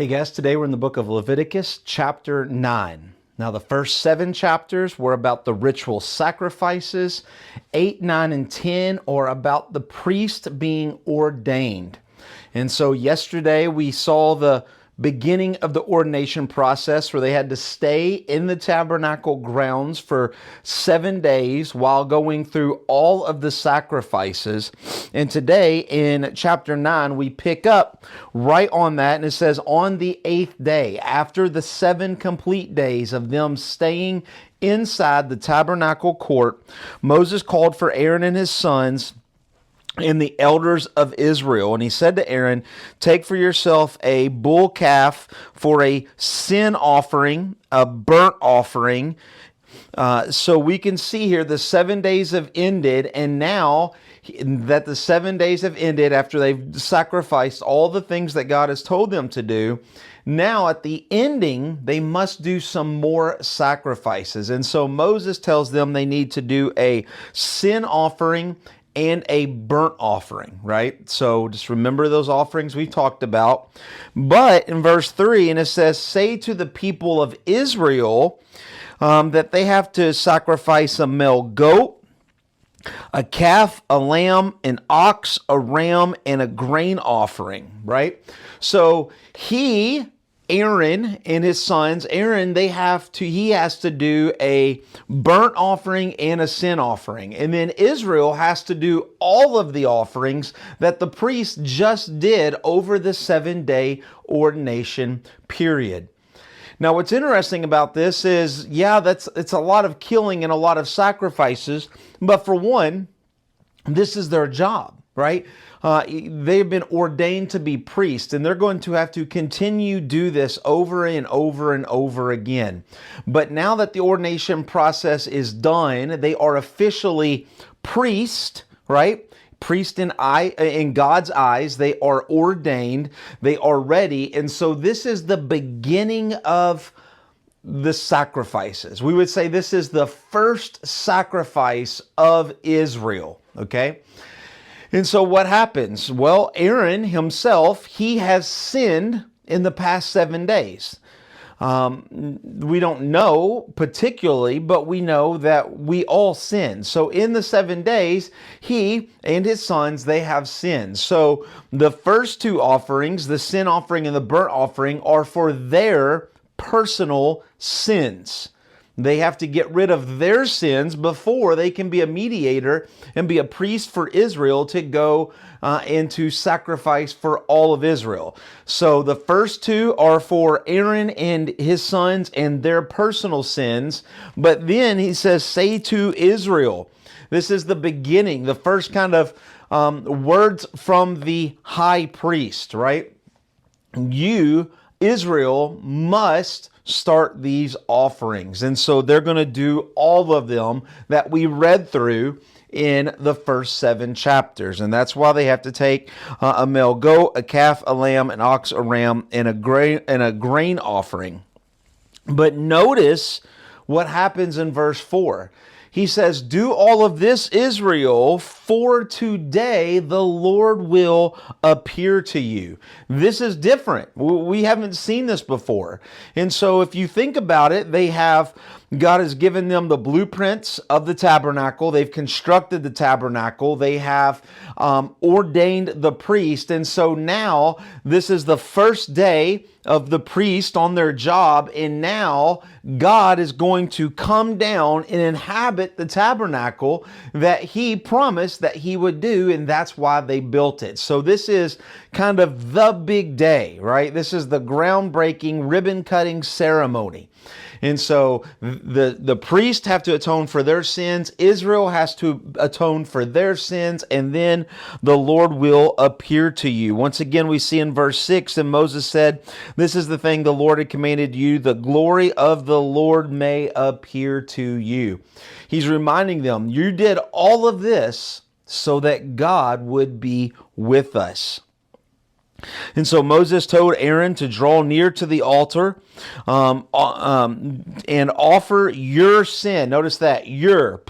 Hey guys, today we're in the book of Leviticus, chapter 9. Now, the first 7 chapters were about the ritual sacrifices. 8, 9, and 10 are about the priest being ordained. And so yesterday we saw the beginning of the ordination process where they had to stay in the tabernacle grounds for 7 days while going through all of the sacrifices. And today in chapter 9, we pick up right on that. And it says, on the 8th day, after the 7 complete days of them staying inside the tabernacle court, Moses called for Aaron and his sons and the elders of Israel. And he said to Aaron, take for yourself a bull calf for a sin offering, a burnt offering. So we can see here the 7 days have ended, and now that the 7 days have ended after they've sacrificed all the things that God has told them to do, now at the ending, they must do some more sacrifices. And so Moses tells them they need to do a sin offering and a burnt offering, right? So just remember those offerings we talked about. But in verse 3, and it says, say to the people of Israel that they have to sacrifice a male goat, a calf, a lamb, an ox, a ram, and a grain offering, right? So Aaron and his sons, he has to do a burnt offering and a sin offering. And then Israel has to do all of the offerings that the priest just did over the 7-day ordination period. Now, what's interesting about this is, it's a lot of killing and a lot of sacrifices. But for one, this is their job, right? They've been ordained to be priests, and they're going to have to continue do this over and over and over again. But now that the ordination process is done, they are officially priest, right? Priest in God's eyes. They are ordained. They are ready. And so this is the beginning of the sacrifices. We would say this is the first sacrifice of Israel, okay? And so what happens? Well, Aaron himself, he has sinned in the past 7 days. We don't know particularly, but we know that we all sin. So in the 7 days, he and his sons, they have sinned. So the first 2 offerings, the sin offering and the burnt offering, are for their personal sins. They have to get rid of their sins before they can be a mediator and be a priest for Israel to go and to sacrifice for all of Israel. So the first 2 are for Aaron and his sons and their personal sins. But then he says, say to Israel. This is the beginning, the first kind of words from the high priest, right? You, Israel, must start these offerings. And so they're going to do all of them that we read through in the first 7 chapters. And that's why they have to take a male goat, a calf, a lamb, an ox, a ram, and a grain offering. But notice what happens in verse 4. He says, do all of this, Israel, for today the Lord will appear to you. This is different. We haven't seen this before. And so if you think about it, God has given them the blueprints of the tabernacle. They've constructed the tabernacle. They have ordained the priest. And so now this is the first day of the priest on their job. And now God is going to come down and inhabit the tabernacle that he promised that he would do. And that's why they built it. So this is kind of the big day, right? This is the groundbreaking ribbon cutting ceremony. And so the priests have to atone for their sins. Israel has to atone for their sins. And then the Lord will appear to you. Once again, we see in verse 6, and Moses said, this is the thing the Lord had commanded you. The glory of the Lord may appear to you. He's reminding them, you did all of this so that God would be with us. And so Moses told Aaron to draw near to the altar and offer your sin. Notice that, your,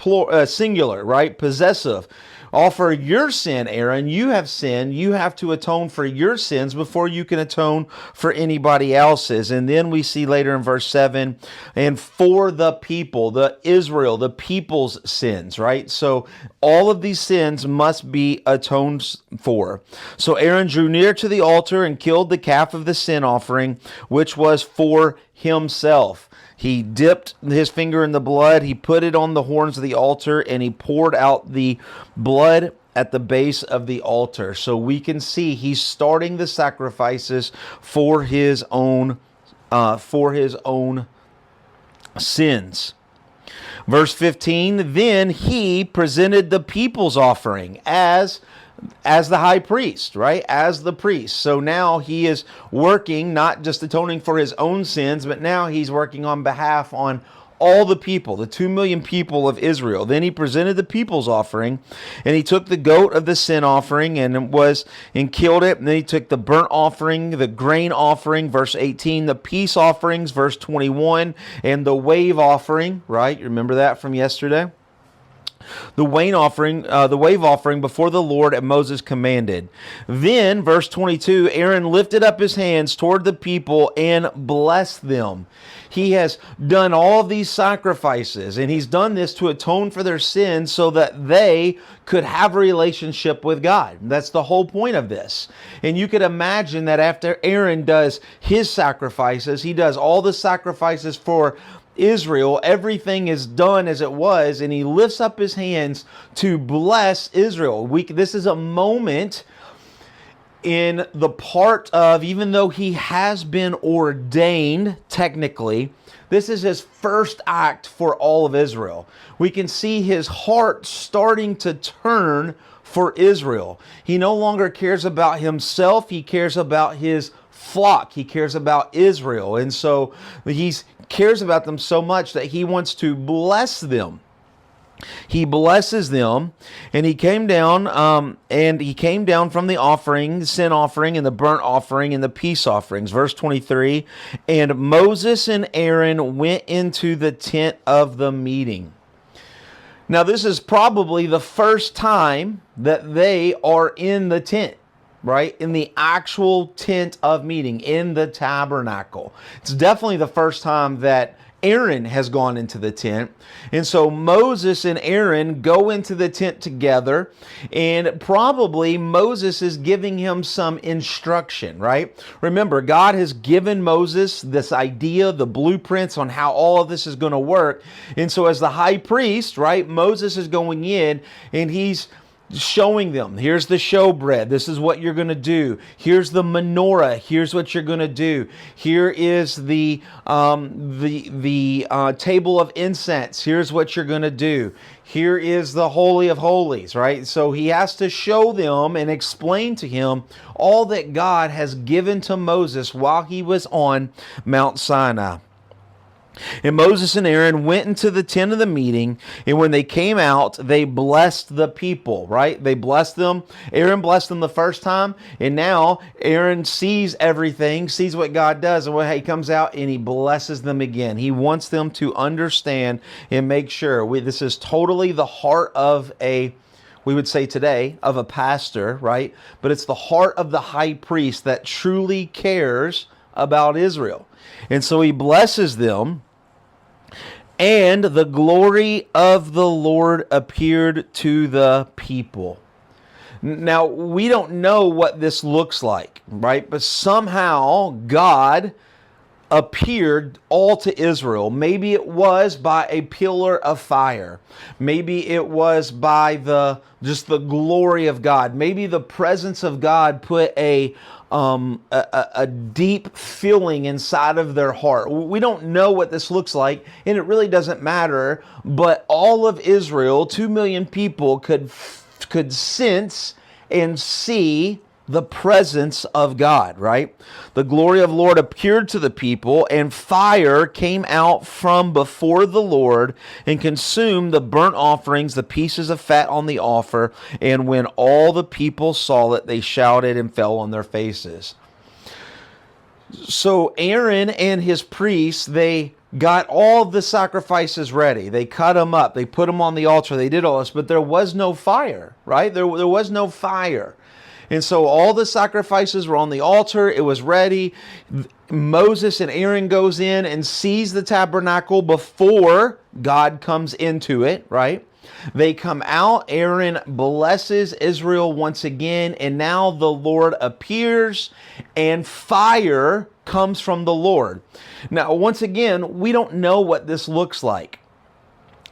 singular, right? Possessive. Offer your sin, Aaron. You have sinned. You have to atone for your sins before you can atone for anybody else's. And then we see later in verse 7, and for the people, the Israel, the people's sins, right? So all of these sins must be atoned for. So Aaron drew near to the altar and killed the calf of the sin offering, which was for himself. He dipped his finger in the blood, he put it on the horns of the altar, and he poured out the blood at the base of the altar. So we can see he's starting the sacrifices for his own sins. Verse 15, then he presented the people's offering as the high priest, right? As the priest. So now he is working, not just atoning for his own sins, but now he's working on behalf on all the people, the 2 million people of Israel. Then he presented the people's offering, and he took the goat of the sin offering and killed it. And then he took the burnt offering, the grain offering, verse 18, the peace offerings, verse 21, and the wave offering, right? Remember that from yesterday? The wave offering before the Lord as Moses commanded. Then, verse 22, Aaron lifted up his hands toward the people and blessed them. He has done all of these sacrifices, and he's done this to atone for their sins so that they could have a relationship with God. That's the whole point of this. And you could imagine that after Aaron does his sacrifices, he does all the sacrifices for Israel, everything is done as it was, and he lifts up his hands to bless Israel. This is a moment in the part of, even though he has been ordained technically, this is his first act for all of Israel. We can see his heart starting to turn for Israel. He no longer cares about himself, he cares about his flock, he cares about Israel. And so he cares about them so much that he wants to bless them. He blesses them, and he came down from the offering, the sin offering, and the burnt offering, and the peace offerings. Verse 23, and Moses and Aaron went into the tent of the meeting. Now, this is probably the first time that they are in the tent, right? In the actual tent of meeting, in the tabernacle. It's definitely the first time that Aaron has gone into the tent. And so Moses and Aaron go into the tent together, and probably Moses is giving him some instruction, right? Remember, God has given Moses this idea, the blueprints on how all of this is going to work. And so as the high priest, right, Moses is going in and he's showing them, here's the showbread, this is what you're going to do, here's the menorah, here's what you're going to do, here is the table of incense, here's what you're going to do, here is the Holy of Holies, right? So he has to show them and explain to him all that God has given to Moses while he was on Mount Sinai. And Moses and Aaron went into the tent of the meeting, and when they came out, they blessed the people, right? They blessed them. Aaron blessed them the first time, and now Aaron sees everything, sees what God does, and he comes out and he blesses them again. He wants them to understand and make sure. This is totally the heart of we would say today, of a pastor, right? But it's the heart of the high priest that truly cares about Israel. And so he blesses them, and the glory of the Lord appeared to the people. Now, we don't know what this looks like, right? But somehow God appeared all to Israel. Maybe it was by a pillar of fire. Maybe it was by just the glory of God. Maybe the presence of God put a deep feeling inside of their heart. We don't know what this looks like, and it really doesn't matter, but all of Israel, 2 million people, could sense and see the presence of God, right? The glory of the Lord appeared to the people, and fire came out from before the Lord and consumed the burnt offerings, the pieces of fat on the altar. And when all the people saw it, they shouted and fell on their faces. So Aaron and his priests, they got all the sacrifices ready. They cut them up. They put them on the altar. They did all this, but there was no fire, right? There was no fire. And so all the sacrifices were on the altar. It was ready. Moses and Aaron goes in and sees the tabernacle before God comes into it, right? They come out. Aaron blesses Israel once again. And now the Lord appears and fire comes from the Lord. Now, once again, we don't know what this looks like.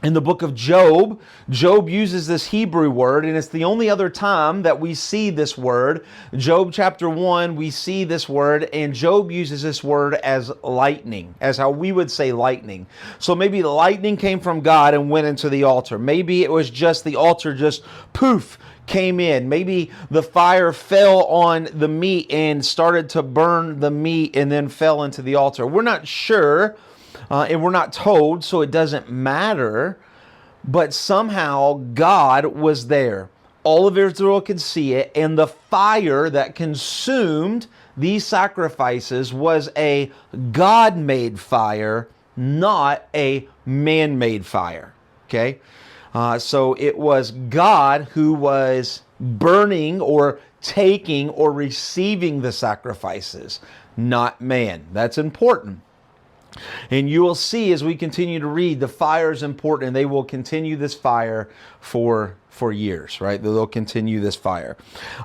In the book of Job, Job uses this Hebrew word, and it's the only other time that we see this word. Job chapter 1, we see this word, and Job uses this word as lightning, as how we would say lightning. So maybe the lightning came from God and went into the altar. Maybe it was just the altar just poof, came in. Maybe the fire fell on the meat and started to burn the meat and then fell into the altar. We're not sure. And we're not told, so it doesn't matter. But somehow God was there. All of Israel could see it. And the fire that consumed these sacrifices was a God-made fire, not a man-made fire. Okay? So it was God who was burning or taking or receiving the sacrifices, not man. That's important. And you will see as we continue to read, the fire is important, and they will continue this fire for years, right? They'll continue this fire.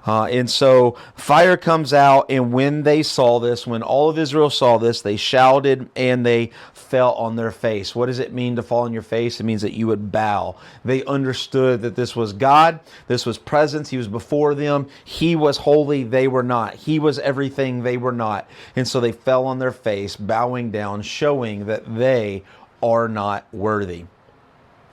And so fire comes out, and when they saw this, when all of Israel saw this, they shouted and they fell on their face. What does it mean to fall on your face? It means that you would bow. They understood that this was God. This was presence. He was before them. He was holy. They were not. He was everything. They were not. And so they fell on their face, bowing down, showing that they are not worthy.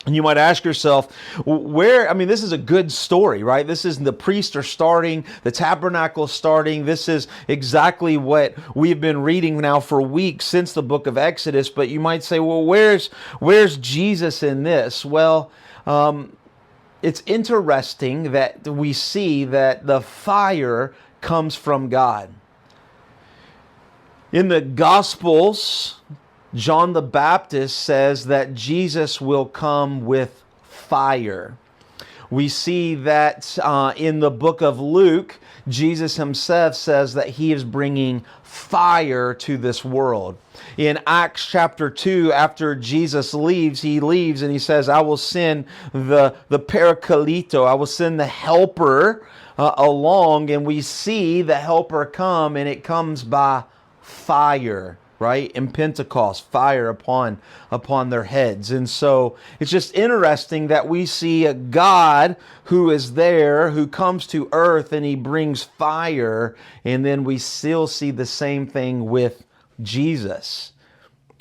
And you might ask yourself, this is a good story, right? This is the priests are starting, the tabernacle is starting. This is exactly what we've been reading now for weeks since the book of Exodus. But you might say, well, where's Jesus in this? Well, it's interesting that we see that the fire comes from God. In the Gospels, John the Baptist says that Jesus will come with fire. We see that in the book of Luke, Jesus himself says that he is bringing fire to this world. In Acts chapter 2, after Jesus leaves, he leaves and he says, I will send the Parakalito, I will send the helper along, and we see the helper come, and it comes by fire. Right? In Pentecost, fire upon their heads. And so it's just interesting that we see a God who is there, who comes to earth, and he brings fire. And then we still see the same thing with Jesus.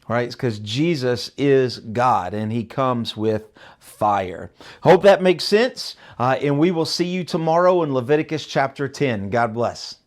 Right? Because Jesus is God and he comes with fire. Hope that makes sense. And we will see you tomorrow in Leviticus chapter 10. God bless.